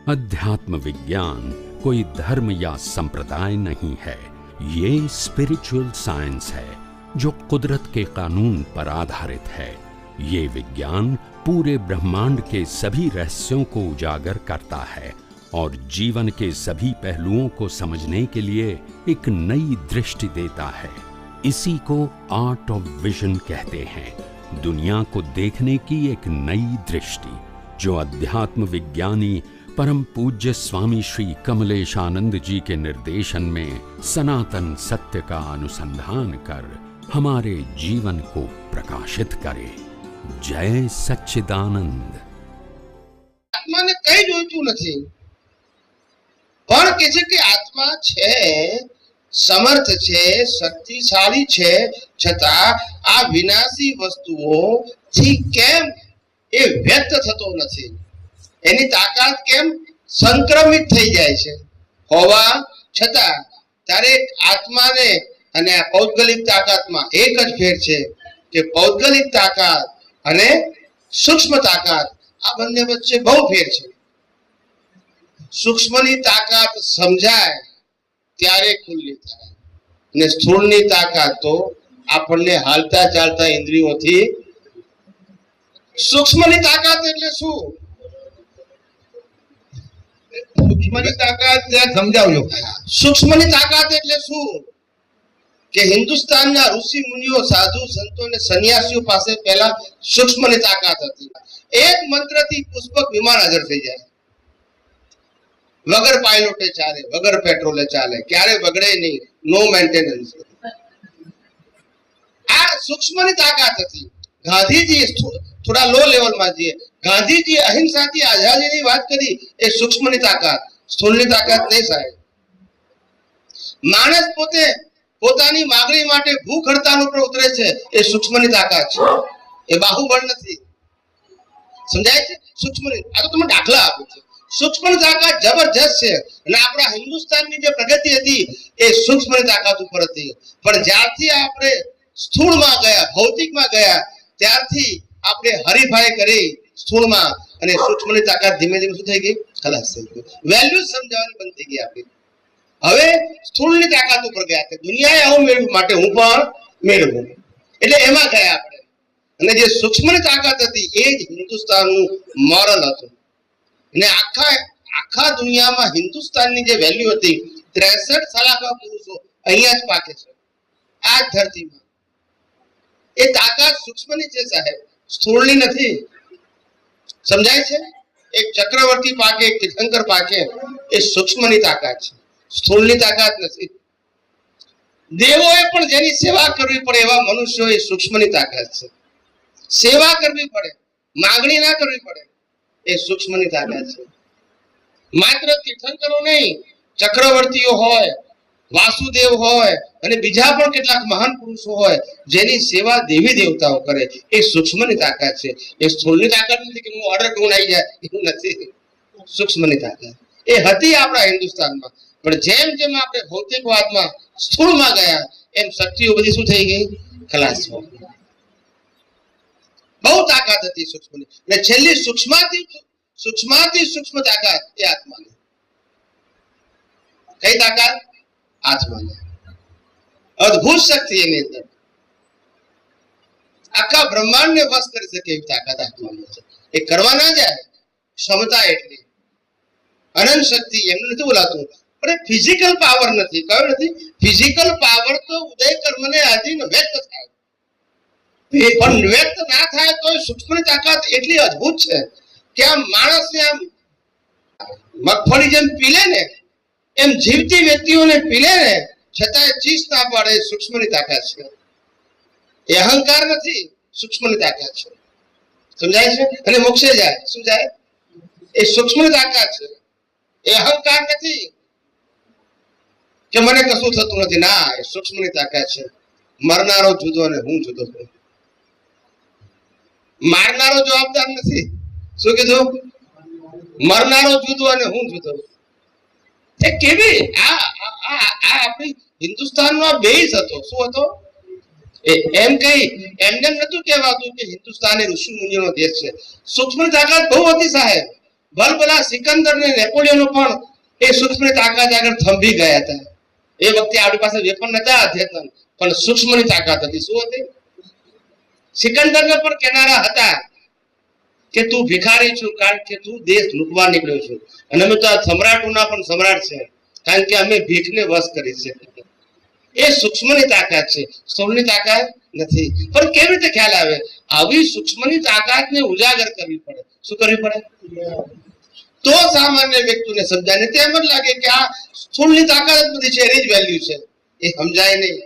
अध्यात्म विज्ञान कोई धर्म या संप्रदाय नहीं है, ये स्पिरिचुअल साइंस है जो कुदरत के कानून पर आधारित है। ये विज्ञान पूरे ब्रह्मांड के सभी रहस्यों को उजागर करता है और जीवन के सभी पहलुओं को समझने के लिए एक नई दृष्टि देता है। इसी को आर्ट ऑफ विजन कहते हैं, दुनिया को देखने की एक नई दृष्टि, जो अध्यात्म विज्ञानी परम पूज्य स्वामी श्री कमलेशानंद जी के निर्देशन में सनातन सत्य का अनुसंधान कर हमारे जीवन को प्रकाशित करे। जय सच्चिदानंद। आत्मा ने कई જોઈતું નથી, પણ કે છે કે આત્મા છે, સમર્થ છે, શક્તિશાળી છે, છતાં આ વિનાશી વસ્તુઓ થી કેમ એ વ્યક્ત થતો નથી? એની તાકાત કેમ સંક્રમિત થઈ જાય છે હોવા છતાં ત્યારે આત્માને અને આ પૌદ્ગલિક તાકાતમાં એક જ ફેર છે કે પૌદ્ગલિક તાકાત અને સૂક્ષ્મ તાકાત આ બંને વચ્ચે બહુ ફેર છે। સૂક્ષ્મની તાકાત સમજાય ત્યારે ખુલ્લી થાય અને સ્થૂળની તાકાત તો આપણને હાલતા ચાલતા ઇન્દ્રિયોથી। સૂક્ષ્મની તાકાત એટલે શું? સૂક્ષ્મની તાકાત સમજાવજો। સૂક્ષ્મની તાકાત એટલે શું કે હિન્દુસ્તાનના ઋષિ મુનિઓ, સાધુ સંતો અને સન્યાસીઓ પાસે પહેલા સૂક્ષ્મની તાકાત હતી। એક મંત્રથી પુષ્પક વિમાન હાજર થઈ જાય, વગર પાયલોટે ચાલે, વગર પેટ્રોલે ચાલે, ક્યારે બગડે નહીં, નો મેન્ટેનન્સ। આ સૂક્ષ્મની તાકાત હતી। ગાંધીજી થોડા લો લેવલમાં જઈએ, ગાંધીજી અહિંસાથી આઝાદીની વાત કરી, એ સૂક્ષ્મની તાકાત, સ્થૂળની તાકાત નહીં સાહેબ। માણસ પોતે પોતાની માંગણી માટે ભૂખ હડતાલ ઉપર ઉતરે છે, એ સૂક્ષ્મની તાકાત છે, એ બાહુબળ નથી। સમજાય છે? સૂક્ષ્મની આ તો તમે દાખલા આપો છો। સૂક્ષ્મની તાકાત જબરજસ્ત છે અને આપણા હિન્દુસ્તાનની જે પ્રગતિ હતી એ સૂક્ષ્મની તાકાત ઉપર હતી। પણ જ્યારથી આપણે સ્થૂળમાં ગયા, ભૌતિકમાં ગયા, ત્યારથી આપણે હરીફાઈ કરી સ્થૂળમાં અને સૂક્ષ્મની તાકાત ધીમે ધીમે શું થઈ ગઈ? ખલાસ થઈ ગઈ। વેલ્યુ સમજાવવાની બંધ થઈ ગઈ આપણી। હવે સ્થૂળની તાકાત ઉપર ગયા કે દુનિયાએ આવું મેળવ્યું માટે હું પણ મેળવું, એટલે એમાં ગયા આપણે। અને જે સૂક્ષ્મની તાકાત હતી એ જ હિન્દુસ્તાનનું મોરલ હતું। અને આખા દુનિયામાં હિન્દુસ્તાનની જે વેલ્યુ હતી, 63 સલાહકાર પુરુષો અહીંયા જ પાકે છે, આ જ ધરતીમાં। એ તાકાત સૂક્ષ્મની છે સાહેબ, સ્થૂળની નથી। સમજાય છે? એક ચક્રવર્તી પાકે, એક તીર્થંકર પાકે, એ સૂક્ષ્મની તાકાત છે, સ્થૂળની તાકાત નથી। દેવોએ પણ જેની સેવા કરવી પડે એવા મનુષ્યો, એ સૂક્ષ્મની તાકાત છે। સેવા કરવી પડે, માગણી ના કરવી પડે, એ સૂક્ષ્મની તાકાત છે। માત્ર તીર્થંકરો નહીં, ચક્રવર્તીઓ હોય, વાસુદેવ હોય અને બીજા પણ કેટલાક મહાન પુરુષો હોય જેની સેવા દેવી દેવતાઓ કરે, એ સૂક્ષ્મની તાકાત છે। એ સ્થૂળની તાકાત નથી કે હું ઓર્ડર કરું આવી જાય, એવું નથી। સૂક્ષ્મની તાકાત એ હતી આપણા હિન્દુસ્તાનમાં। પણ જેમ જેમ આપણે ભૌતિકવાદમાં સ્થૂળમાં ગયા એમ શક્તિઓ બધી શું થઈ ગઈ? ખલાસ થઈ ગઈ। બહુ તાકાત હતી સૂક્ષ્મની, અને છેલ્લી સૂક્ષ્માથી સૂક્ષ્મ તાકાત એ આત્માની। કઈ તાકાત? આત્માની અદ્ભુત શક્તિ એની અંદર, આખા બ્રહ્માંડને વશ કરી શકે એવી તાકાત આત્માની છે। એ કરવા ના જાય, ક્ષમતા એટલી અનંત શક્તિ, એમને નથી બોલાતું। પણ ફિઝિકલ પાવર નથી, કયો નથી? ફિઝિકલ પાવર તો ઉદય કર્મને આધીન વ્યક્ત થાય, પણ વ્યક્ત ના થાય તો સૂક્ષ્મની તાકાત એટલી અદ્ભુત છે કે આમ માણસને આમ મગફળી જેમ પીલે ને એમ જીવતી વ્યક્તિઓને પીલે ને છતાંય ચીસ ના પાડે, સૂક્ષ્મની તાકાત છે। એ અહંકાર નથી, સૂક્ષ્મની તાકાત છે। સમજાય છે? અને મોક્ષે જાય, શું જાય? એ સૂક્ષ્મની તાકાત છે, એ અહંકાર નથી કે મને કશું થતું નથી, ના, એ સૂક્ષ્મની તાકાત છે। મરનારો જુદો અને હું જુદો છું। મારનારો જવાબદાર નથી, શું કીધું? મરનારો જુદો અને હું જુદો। એ કેવી આપણી હિન્દુસ્તાનનો બેઝ હતો। શું હતો? એમ કઈ એમને નતું કહેવાતું કે હિન્દુસ્તાન એ ઋષિ મુનિઓનો દેશ છે। સૂક્ષ્મ તાકાત બહુ હતી સાહેબ। ભલભલા સિકંદર ને નેપોલિયનો પણ એ સૂક્ષ્મની તાકાત આગળ થંભી ગયા હતા. એ વખતે આપણી પાસે વેપન નતા અદ્યતન, પણ સૂક્ષ્મની તાકાત હતી. શું હતી? સિકંદરને પણ કહેનારા હતા કે તું ભિખારી છું, કારણ કે તું દેશ લૂંટવા નીકળ્યો છું, અને અમે તો આ સમ્રાટોના પણ સમ્રાટ છે, કારણ કે અમે ભીખને વશ કરી છે. એ સૂક્ષ્મની તાકાત છે, સ્થૂળની તાકાત નથી. પણ કેવી રીતે ખ્યાલ આવે? આવી સૂક્ષ્મની તાકાતને ઉજાગર કરવી પડે. શું કરવી પડે? તો સામાન્ય વ્યક્તિને સમજાય. ને તેમ જ લાગે કે આ સ્થૂળની તાકાત જ બધી છે, એની જ વેલ્યુ છે. એ સમજાય નહીં.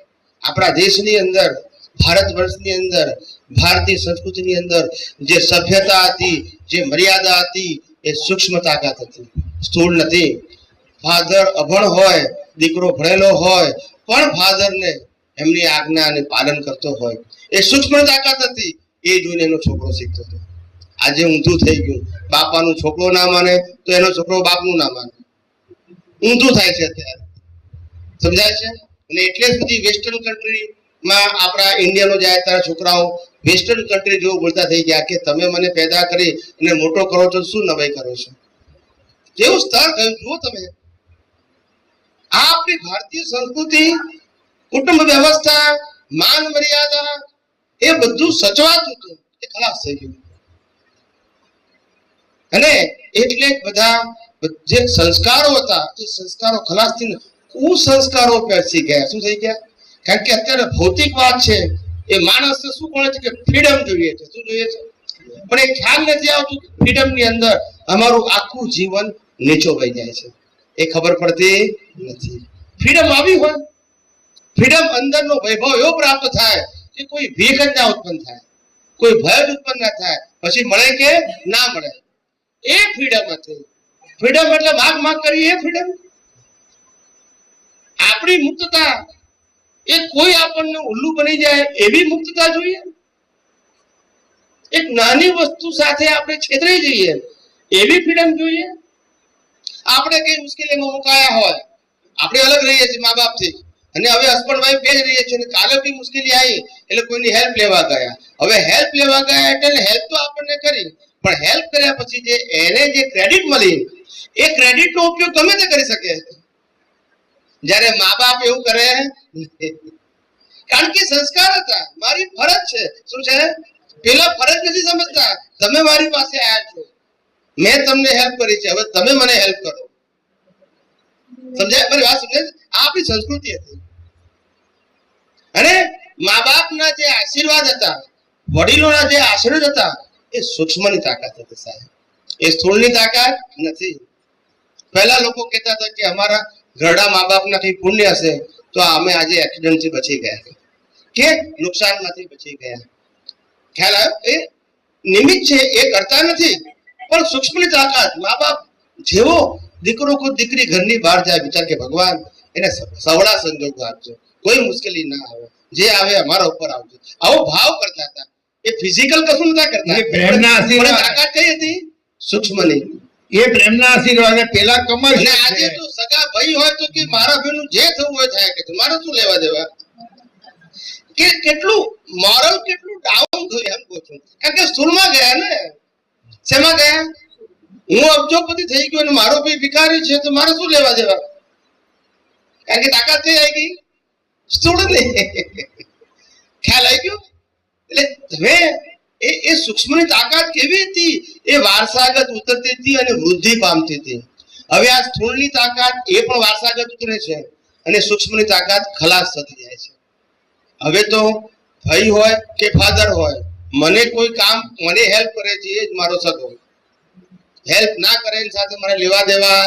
આપણા દેશની અંદર, ભારત વર્ષની અંદર, ભારતીય સંસ્કૃતિની અંદર જે સભ્યતા હતી, જે મર્યાદા હતી, એ સૂક્ષ્મ તાકાત હતી, સ્થૂળ નથી. ફાધર અભણ હોય, દીકરો ભણેલો હોય, પણ ફાધરને એમની આજ્ઞાને પાલન કરતો હોય, એ સૂક્ષ્મ તાકાત હતી. એ જોઈને એનો છોકરો શીખતો હતો. આજે ઊંધું થઈ ગયું. બાપાનું છોકરો ના માને તો એનો છોકરો બાપનું ના માને. ઊંધું થાય છે અત્યારે. સમજાય છે? અને એટલે જ બધી વેસ્ટર્ન કન્ટ્રીમાં આપણા ઇન્ડિયનો જાય ત્યારે છોકરાઓ વેસ્ટર્ન કન્ટ્રી જેવું બોલતા થઈ ગયા કે તમે મને પેદા કરી અને મોટો કરો છો, શું નવાઈ કરો છો? કેવું સ્તર ગયું જુઓ તમે. આ આપણી ભારતીય સંસ્કૃતિ, કુટુંબ વ્યવસ્થા, માન મર્યાદા, એ બધું સચવાતું હતું, એ ખલાસ થઈ ગયું. અને એટલે બધા જે સંસ્કારો હતા, એ સંસ્કારો ખલાસ થઈને કુસંસ્કારો પેસી ગયા. શું થઈ ગયા? કારણ કે અત્યારે ભૌતિક વાત છે, એ માણસને શું કહે છે કે ફ્રીડમ જોઈએ છે. શું જોઈએ છે? પણ એ ખ્યાલ નથી આવતું કે ફ્રીડમ ની અંદર અમારું આખું જીવન નીચો વહી જાય છે. એ ખબર પડતી નથી. ફ્રીડમ આવી હોય, ફ્રીડમ અંદરનો વૈભવ એવો પ્રાપ્ત થાય કે કોઈ ભીખ જ ના ઉત્પન્ન થાય, કોઈ ભય જ ઉત્પન્ન ના થાય. પછી મળે કે ના મળે, એ ફ્રીડમ હતી. ફ્રીડમ એટલે માગ કરી, એ ફ્રીડમ. આપણી મુક્તતા એ કોઈ આપણને ઉલ્લુ બની જાય એવી મુક્તતા જોઈએ. એક નાની વસ્તુ સાથે આપણે છેતરાઈ જઈએ એવી ફ્રીડમ જોઈએ. આપણે કઈ મુશ્કેલીમાં મુકાયા હોય, આપણે અલગ રહીએ છીએ મા બાપથી, અને હવે હસબન્ડ વાઈફ બે જ રહીએ છીએ, કાલે કઈ મુશ્કેલી આવી એટલે કોઈની હેલ્પ લેવા ગયા. હવે હેલ્પ લેવા ગયા એટલે હેલ્પ તો આપણને કરી, પણ હેલ્પ કર્યા પછી જે એને જે ક્રેડિટ મળી, એ ક્રેડિટ નો ઉપયોગ ગમે તે કરી શકે. જ્યારે મા બાપ એવું કરે, કારણ કે સંસ્કાર હતા, મારી ફરજ છે. શું છે? પેલા ફરજ નથી સમજતા. તમે મારી પાસે આવ્યા છો, મેં તમને હેલ્પ કરી છે, હવે તમે મને હેલ્પ કરો. સમજાય? મારી વાત સમજાય? આ આપણી સંસ્કૃતિ હતી. અને મા બાપના જે આશીર્વાદ હતા, વડીલોના જે આશીર્વાદ હતા, એ સૂક્ષ્મની તાકાત હતી સાહેબ. એ સ્થૂળની તાકાત નથી. પહેલા લોકો કહેતા હતા કે અમારા ઘરડા મા બાપના કઈ પુણ્ય હશે તો અમે આજે એક્સિડન્ટથી બચી ગયા, કે નુકસાનમાંથી બચી ગયા. ખ્યાલ આવ્યો? એ નિમિત્ત છે, એ કરતા નથી. પણ સૂક્ષ્મની તાકાત, મા બાપ જેવો દીકરો કોઈ દીકરી ઘરની બહાર જાય, વિચાર કે ભગવાન એને સવળા સંજોગો આપજો, કોઈ મુશ્કેલી ના આવે, જે આવે અમારા ઉપર આવજો. આવો ભાવ કરતા હતા. એ ફિઝિકલ કશું નતા કરતા. પ્રેમના આશીર્વાદ. તાકાત કઈ હતી? સૂક્ષ્મની. એ પ્રેમના આશીર્વાદ પેલા કમર. અને આજે તો સગા ભાઈ હોય તો કે મારા ભાઈનું જે થવું હોય થાય, કે મારે શું લેવા દેવા. કે કેટલું મોરલ કેટલું ડાઉન થયું એમ કહું છું. કારણ કે સ્થૂળમાં ગયા ને. શેમાં ગયા? હું અબજોપતિ થઈ ગયો અને મારો ભાઈ ભિખારી છે તો મારે શું લેવા દેવા. કારણ કે તાકાત કઈ આવી ગઈ? સ્થૂળ નહીં. ખ્યાલ આવી ગયો? એટલે હવે એ સૂક્ષ્મની તાકાત કેવી હતી? એ વારસાગત ઉતરતી હતી અને વૃદ્ધિ પામતી હતી. હવે આ સ્થૂળની તાકાત એ પણ વારસાગત ઉતરે છે અને સૂક્ષ્મની તાકાત ખલાસ થતી જાય છે. હવે તો ભાઈ હોય કે ફાધર હોય, મને કોઈ કામ, મને હેલ્પ કરે છે એ જ મારો સગો. હેલ્પ ના કરે એની સાથે મને લેવા દેવા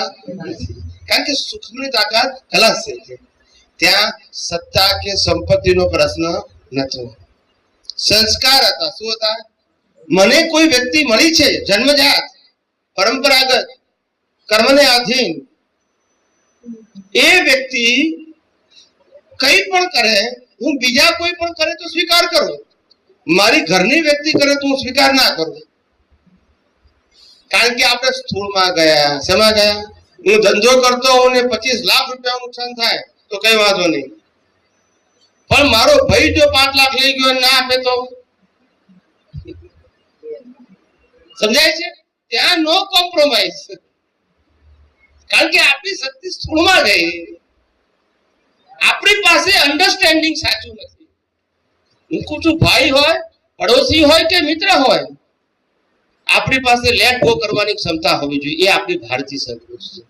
નથી. કારણ કે સૂક્ષ્મની તાકાત ખલાસ થઈ છે. ત્યાં સત્તા કે સંપત્તિનો પ્રશ્ન નતો. સંસ્કાર હતા. શું હતા? મને કોઈ વ્યક્તિ મળી છે જન્મજાત, પરંપરાગત, કર્મને આધીન, એ વ્યક્તિ કઈ પણ કરે, હું બીજા કોઈ પણ કરે તો સ્વીકાર કરું, મારી ઘરની વ્યક્તિ કરે તો હું સ્વીકાર ના કરું. કારણ કે આપણે સ્થૂળમાં ગયા. શેમાં ગયા? હું ધંધો કરતો હોઉં ને 25 લાખ રૂપિયા નુકસાન થાય તો કઈ વાંધો નહીં, પણ મારો ભાઈ જો 5 લાખ લઈ ગયો ના આપે તો. સમજાય છે? ત્યાં નો કોમ્પ્રોમાઇઝ, કારણ કે આપણી શક્તિ સ્થૂળમાં ગઈ, આપણી પાસે અન્ડરસ્ટેન્ડિંગ સાચું નથી. હું કહું છું, ભાઈ હોય, પડોશી હોય કે મિત્ર હોય, આપણી પાસે લેટ ગો કરવાની ક્ષમતા હોવી જોઈએ. એ આપણી ભારતીય સંસ્કૃતિ છે.